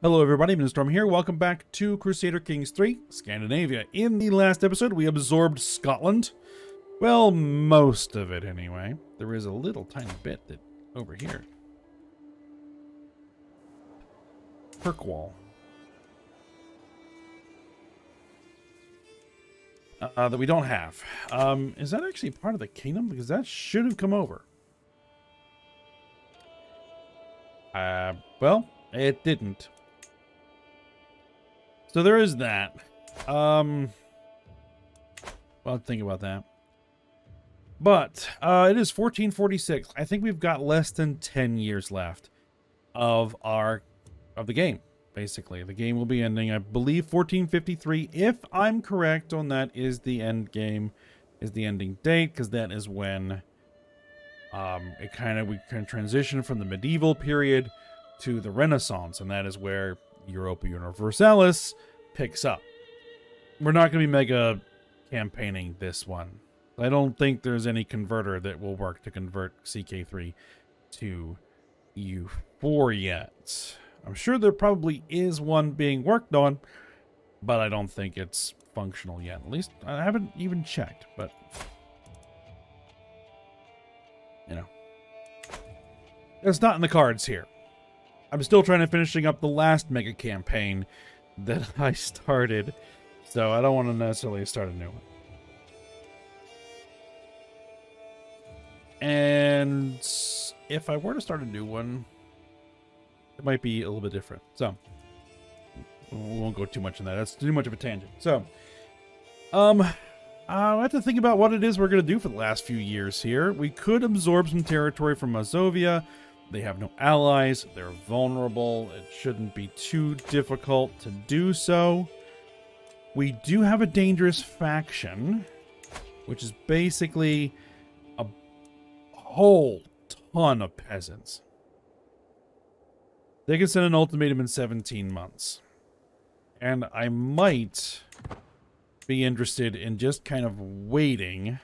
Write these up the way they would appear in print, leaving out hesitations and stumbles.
Hello everybody, Mr. Storm here. Welcome back to Crusader Kings 3, Scandinavia. In the last episode, we absorbed Scotland. Well, most of it anyway. There is a little tiny bit that over here. Kirkwall. That we don't have. Is that actually part of the kingdom? Because that should have come over. Well, it didn't. So there is that. Well, think about that. But it is 1446. I think we've got less than 10 years left of the game. Basically, the game will be ending, I believe, 1453. If I'm correct on that, is the end game, is the ending date, because that is when we can transition from the medieval period to the Renaissance, and that is where Europa Universalis picks up. We're not going to be mega campaigning this one. I don't think there's any converter that will work to convert CK3 to U4 yet. I'm sure there probably is one being worked on, but I don't think it's functional yet. At least I haven't even checked, but you know, it's not in the cards here. I'm still trying to finishing up the last mega campaign that I started, so I don't want to necessarily start a new one. And if I were to start a new one, it might be a little bit different. So we won't go too much in that. That's too much of a tangent. So I have to think about what it is we're going to do for the last few years here. We could absorb some territory from Mazovia. They have no allies. They're vulnerable. It shouldn't be too difficult to do so. We do have a dangerous faction, which is basically a whole ton of peasants. They can send an ultimatum in 17 months. And I might be interested in just kind of waiting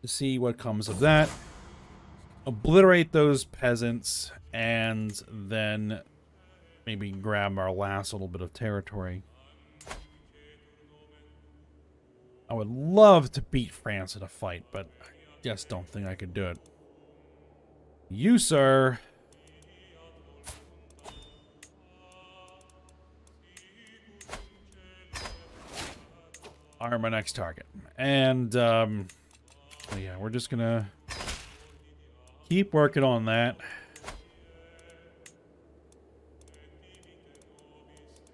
to see what comes of that. Obliterate those peasants, and then maybe grab our last little bit of territory. I would love to beat France in a fight, but I just don't think I could do it. You, sir, are my next target. And, yeah, we're just gonna keep working on that.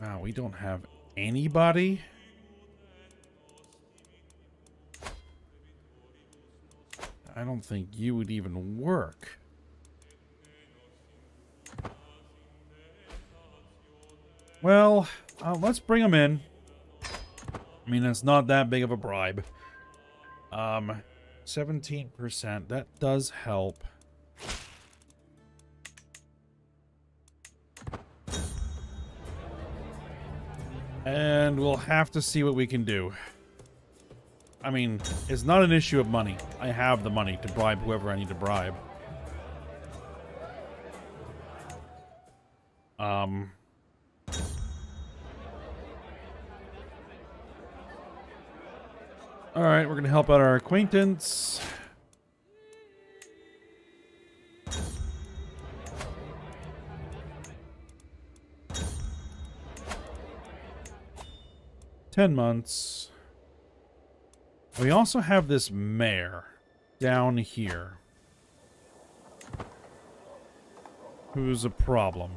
Wow, we don't have anybody. I don't think you would even work. Well, let's bring them in. I mean, it's not that big of a bribe. 17%, that does help. And we'll have to see what we can do. I mean, it's not an issue of money. I have the money to bribe whoever I need to bribe. Alright, we're gonna help out our acquaintance. $10 months. We also have this mayor down here who's a problem.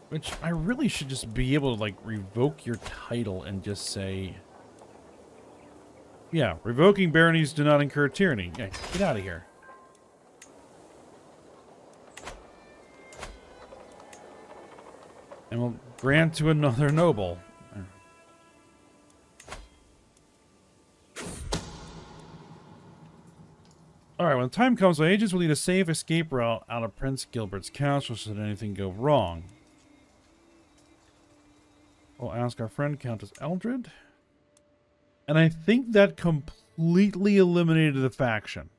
Which I really should just be able to, like, revoke your title and just say, yeah, revoking baronies do not incur tyranny. Yeah, get out of here. And we'll grant to another noble. Alright, when the time comes, my agents will need a safe escape route out of Prince Gilbert's castle should anything go wrong. We'll ask our friend Countess Eldred. And I think that completely eliminated the faction.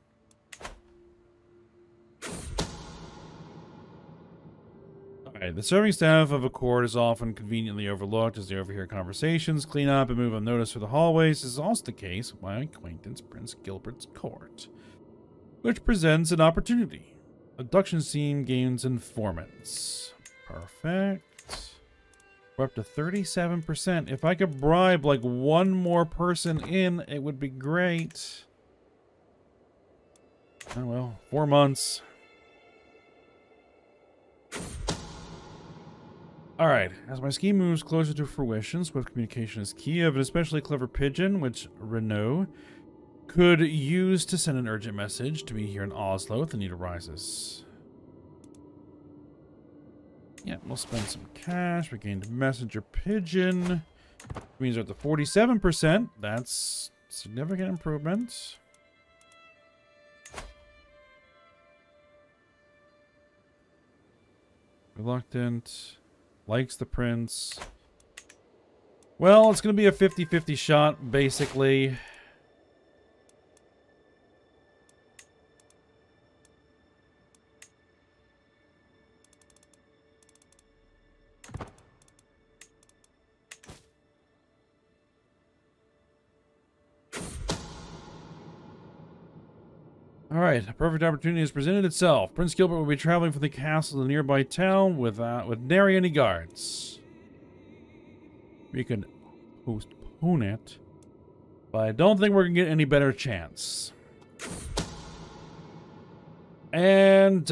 Okay, the serving staff of a court is often conveniently overlooked as they overhear conversations, clean up, and move unnoticed through the hallways. This is also the case with my acquaintance, Prince Gilbert's court, which presents an opportunity. Abduction scene gains informants. Perfect. We're up to 37%. If I could bribe like one more person in, it would be great. Oh well, 4 months. Alright, as my scheme moves closer to fruition, swift communication is key. I have an especially clever pigeon, which Renault could use to send an urgent message to me here in Oslo if the need arises. Yeah, we'll spend some cash. We gained a messenger pigeon. Means we're at the 47%. That's significant improvement. Reluctant. Likes the prince. Well, it's going to be a 50-50 shot, basically. Alright, a perfect opportunity has presented itself. Prince Gilbert will be traveling from the castle to the nearby town with nary any guards. We can postpone it, but I don't think we're going to get any better chance. And,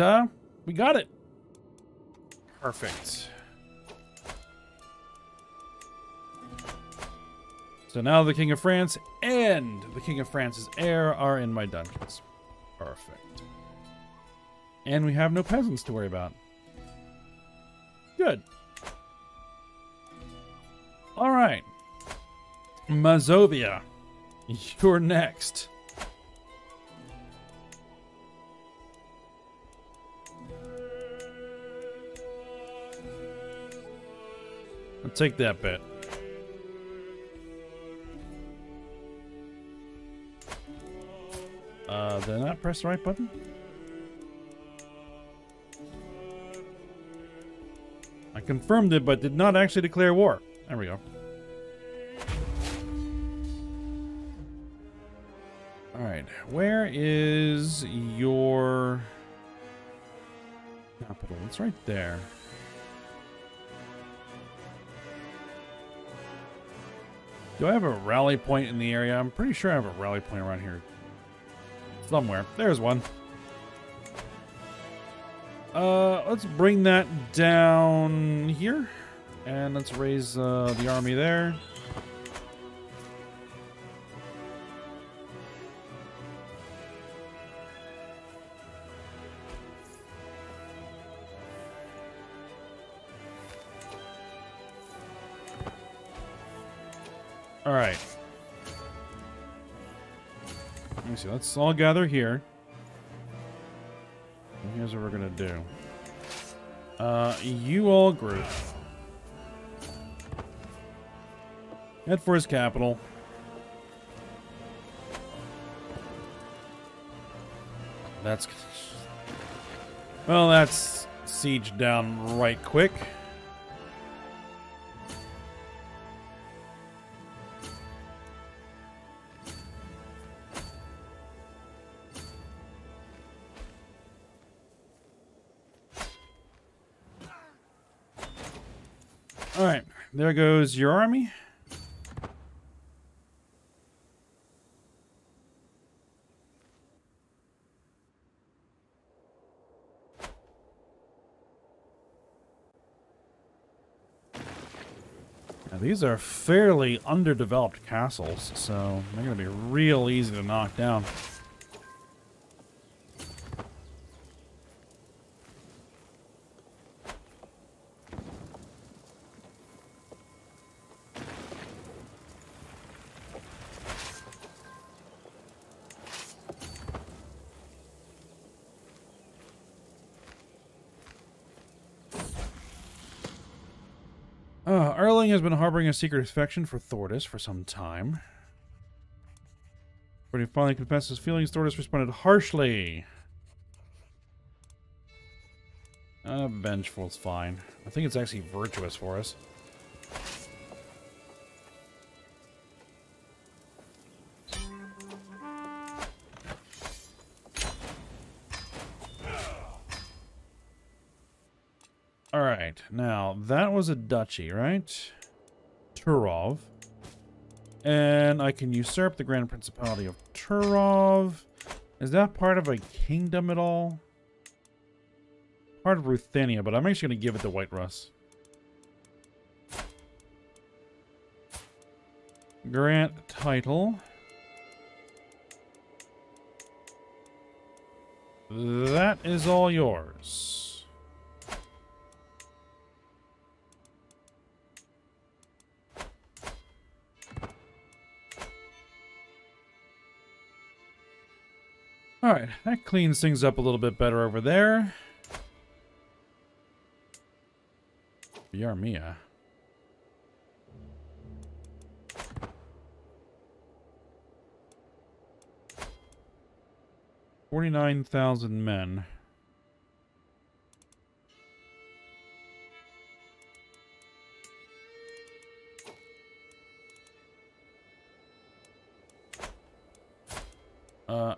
we got it. Perfect. So now the King of France and the King of France's heir are in my dungeons. Perfect. And we have no peasants to worry about. Good. Alright. Mazovia. You're next. I'll take that bit. Did I not press the right button? I confirmed it, but did not actually declare war. There we go. Alright, where is your capital? It's right there. Do I have a rally point in the area? I'm pretty sure I have a rally point around here. Somewhere. There's one. Let's bring that down here. And let's raise the army there. All right. Let me see. Let's all gather here. And here's what we're gonna do. You all group. Head for his capital. That's... Well, that's siege down right quick. Alright, there goes your army. Now, these are fairly underdeveloped castles, so they're going to be real easy to knock down. Erling has been harboring a secret affection for Thordis for some time. When he finally confessed his feelings, Thordis responded harshly. Vengeful's fine. I think it's actually virtuous for us. Alright, now that was a duchy, right? Turov. And I can usurp the Grand Principality of Turov. Is that part of a kingdom at all? Part of Ruthenia, but I'm actually going to give it to White Russ. Grant title. That is all yours. Alright, that cleans things up a little bit better over there. Yarmia. $49,000 men.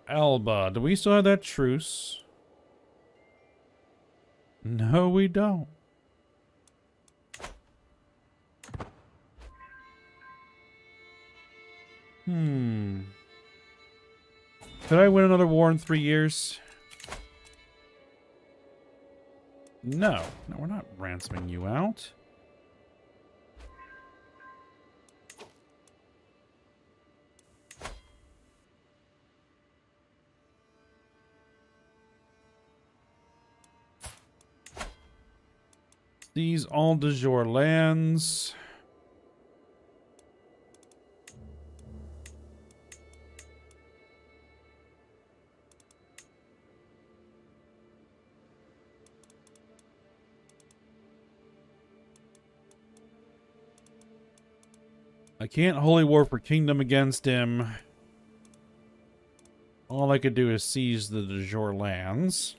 Alba. Do we still have that truce? No, we don't. Could I win another war in 3 years? No. No, we're not ransoming you out. These all de jure lands. I can't holy war for kingdom against him. All I could do is seize the de jure lands.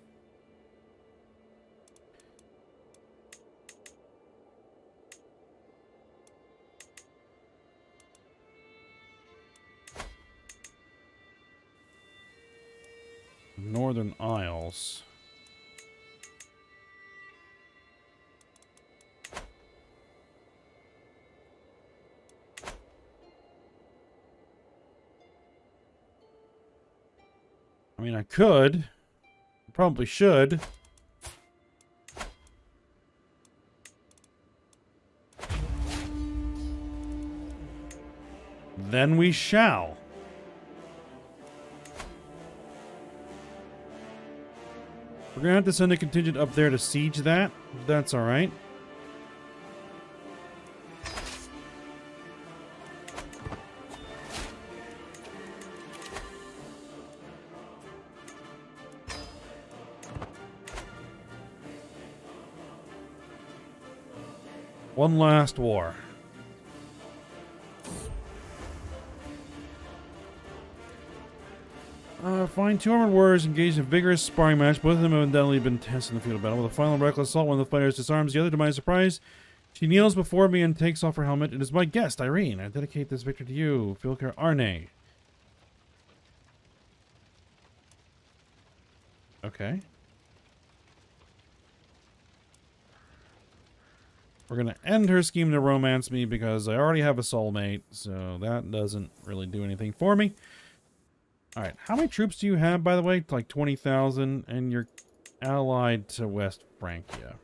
Northern Isles. I mean, I could. Probably should. Then we shall. We're gonna have to send a contingent up there to siege that. That's alright. One last war. Find 2 armored warriors engaged in a vigorous sparring match. Both of them have undoubtedly been tested in the field of battle. With a final reckless assault, one of the fighters disarms the other to my surprise. She kneels before me and takes off her helmet. It is my guest, Irene. I dedicate this victory to you, Filker Arne. Okay. We're going to end her scheme to romance me because I already have a soulmate, so that doesn't really do anything for me. Alright, how many troops do you have, by the way? Like 20,000, and you're allied to West Francia.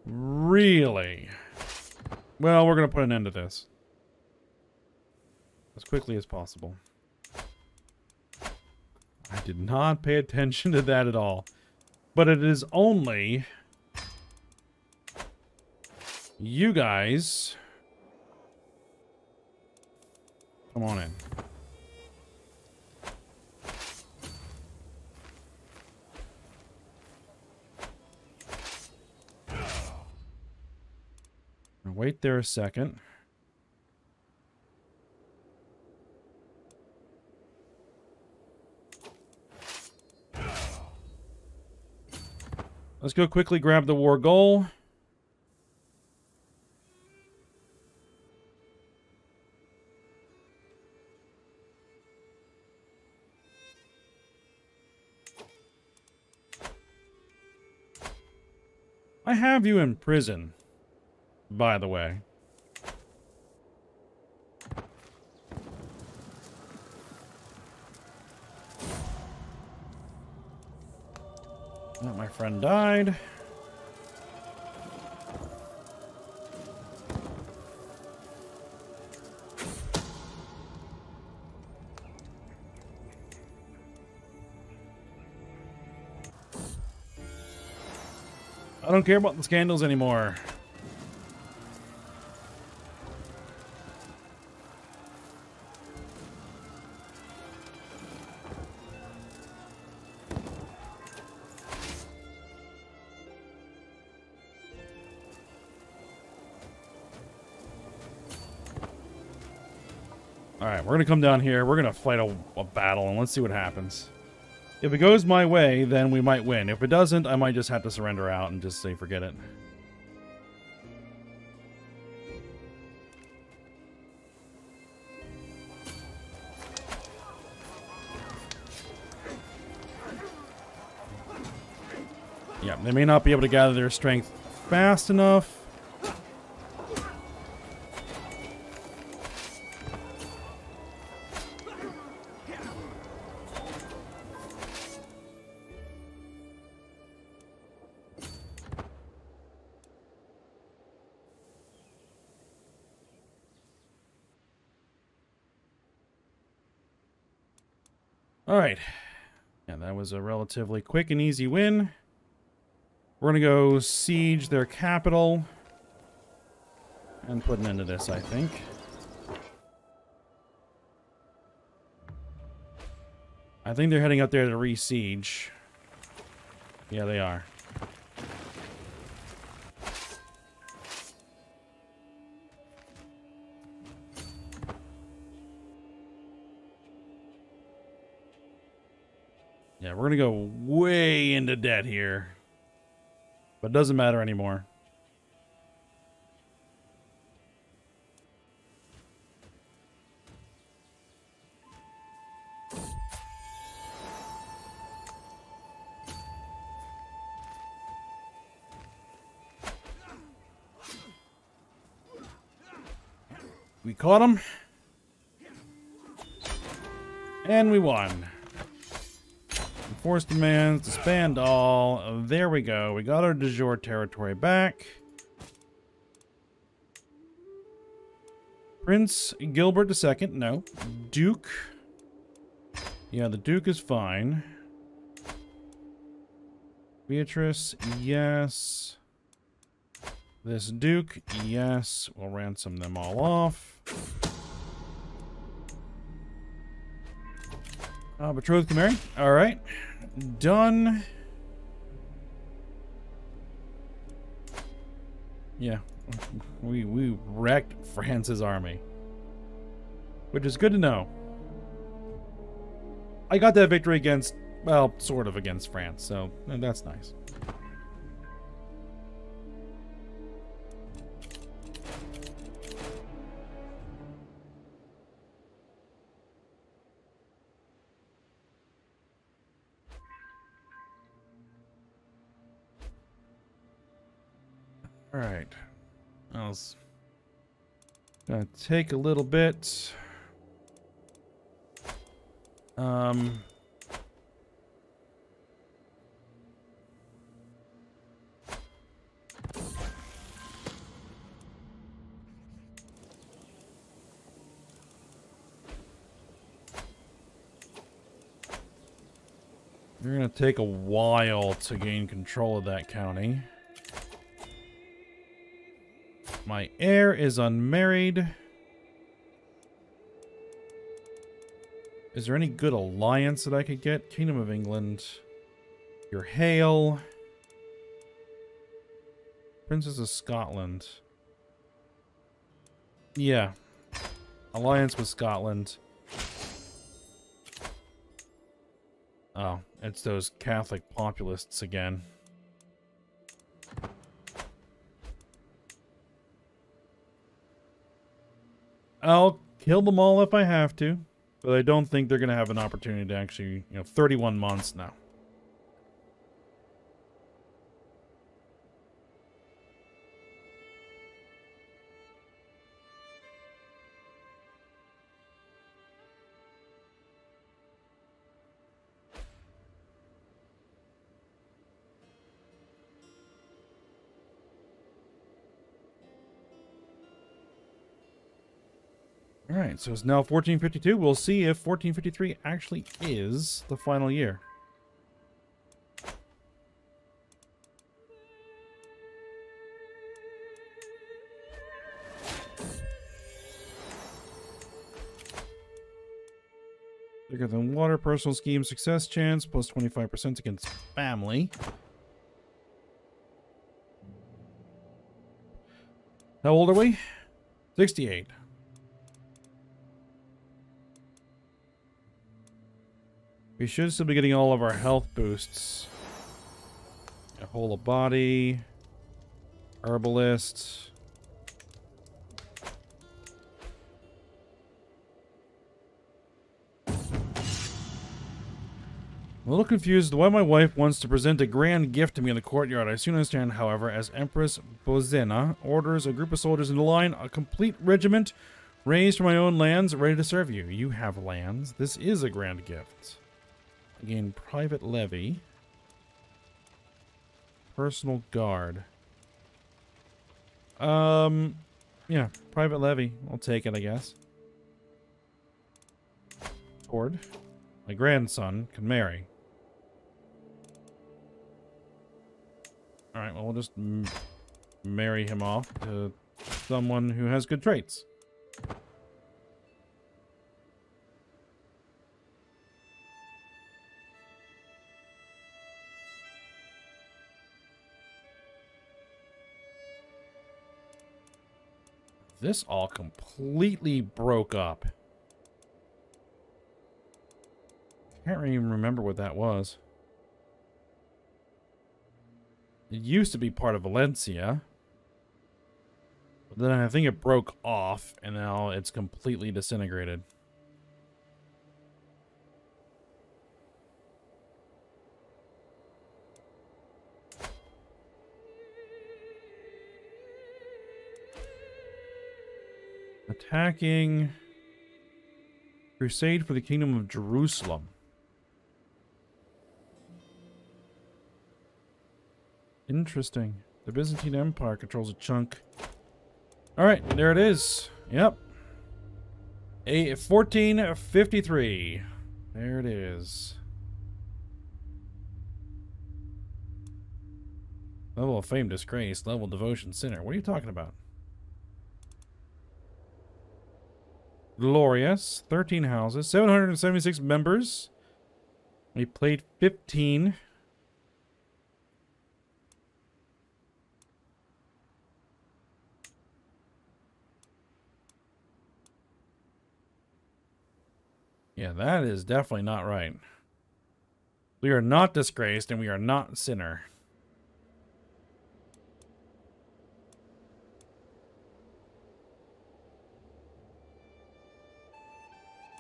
Really? Well, we're going to put an end to this. As quickly as possible. I did not pay attention to that at all. But it is only... you guys... come on in. Wait there a second. Let's go quickly grab the war goal. I have you in prison, by the way. Oh, my friend died. I don't care about the scandals anymore. Alright, we're gonna come down here. We're gonna fight a battle, and let's see what happens. If it goes my way, then we might win. If it doesn't, I might just have to surrender out and just say forget it. Yeah, they may not be able to gather their strength fast enough. Alright. Yeah, that was a relatively quick and easy win. We're gonna go siege their capital. And put an end to this, I think. I think they're heading up there to re-siege. Yeah, they are. Yeah, we're gonna go way into debt here. But it doesn't matter anymore. We caught him. And we won. Enforce demands, disband all. There we go. We got our de jure territory back. Prince Gilbert II. No. Duke. Yeah, the Duke is fine. Beatrice. Yes. This Duke. Yes. We'll ransom them all off. Betrothed to marry. All right. Done. Yeah. We wrecked France's army. Which is good to know. I got that victory against, well, sort of against France, so that's nice. All right, I was gonna take a little bit. You're gonna take a while to gain control of that county. My heir is unmarried. Is there any good alliance that I could get? Kingdom of England. Your Hale. Princess of Scotland. Yeah. Alliance with Scotland. Oh, it's those Catholic populists again. I'll kill them all if I have to. But I don't think they're going to have an opportunity to actually, 31 months now. All right, so it's now 1452. We'll see if 1453 actually is the final year. Bigger than water, personal scheme, success chance, plus 25% against family. How old are we? 68. We should still be getting all of our health boosts. A whole of body. Herbalist. I'm a little confused why my wife wants to present a grand gift to me in the courtyard. I soon understand, however, as Empress Bozena orders a group of soldiers into line, a complete regiment raised from my own lands, ready to serve you. You have lands. This is a grand gift. Again, private levy. Personal guard. Yeah, private levy. I'll take it, I guess. Toward. My grandson can marry. Alright, well, we'll just marry him off to someone who has good traits. This all completely broke up. Can't even remember what that was. It used to be part of Valencia. But then I think it broke off, and now it's completely disintegrated. Attacking. Crusade for the Kingdom of Jerusalem. Interesting. The Byzantine Empire controls a chunk. Alright, there it is. Yep. 1453. There it is. Level of Fame Disgrace. Level of Devotion Sinner. What are you talking about? Glorious. 13 houses. 776 members. We played 15. Yeah, that is definitely not right. We are not disgraced, and we are not sinner.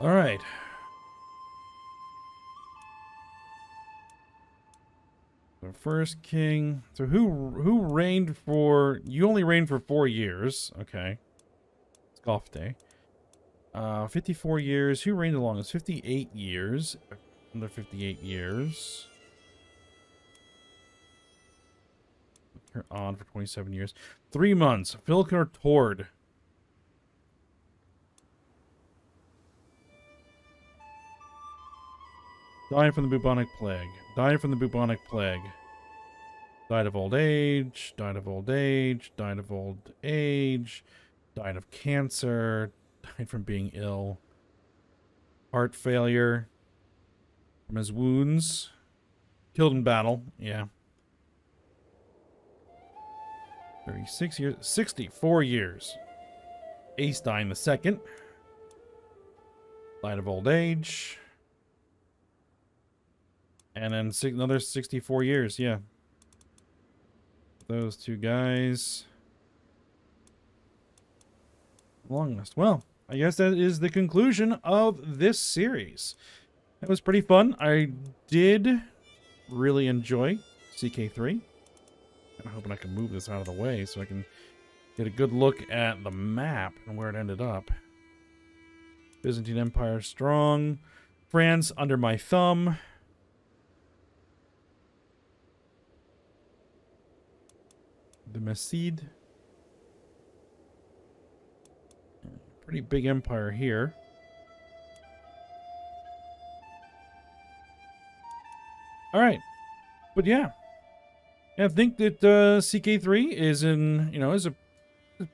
All right. The first king. So who reigned for? You only reigned for 4 years. Okay. It's golf day. 54 years. Who reigned the longest? 58 years. Another 58 years. You're on for 27 years. 3 months. Filker Tord. Died from the bubonic plague. Died from the bubonic plague. Died of old age. Died of old age. Died of old age. Died of cancer. Died from being ill. Heart failure. From his wounds. Killed in battle. Yeah. 36 years. 64 years. Eystein II. Died of old age. And then another 64 years, yeah. Those two guys. Longest. Well, I guess that is the conclusion of this series. That was pretty fun. I did really enjoy CK3. I'm hoping I can move this out of the way so I can get a good look at the map and where it ended up. Byzantine Empire strong. France under my thumb. The Messid. Pretty big empire here. All right. But yeah. I think that CK3 is is a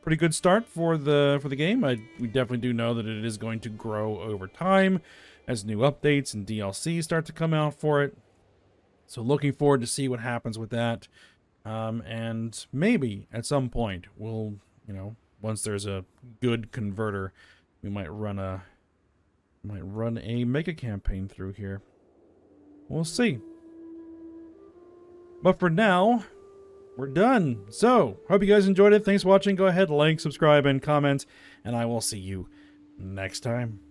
pretty good start for the game. We definitely do know that it is going to grow over time as new updates and DLC start to come out for it. So looking forward to see what happens with that. And maybe at some point we'll, once there's a good converter, we might run a mega campaign through here. We'll see. But for now, we're done. So, hope you guys enjoyed it. Thanks for watching. Go ahead, like, subscribe, and comment, and I will see you next time.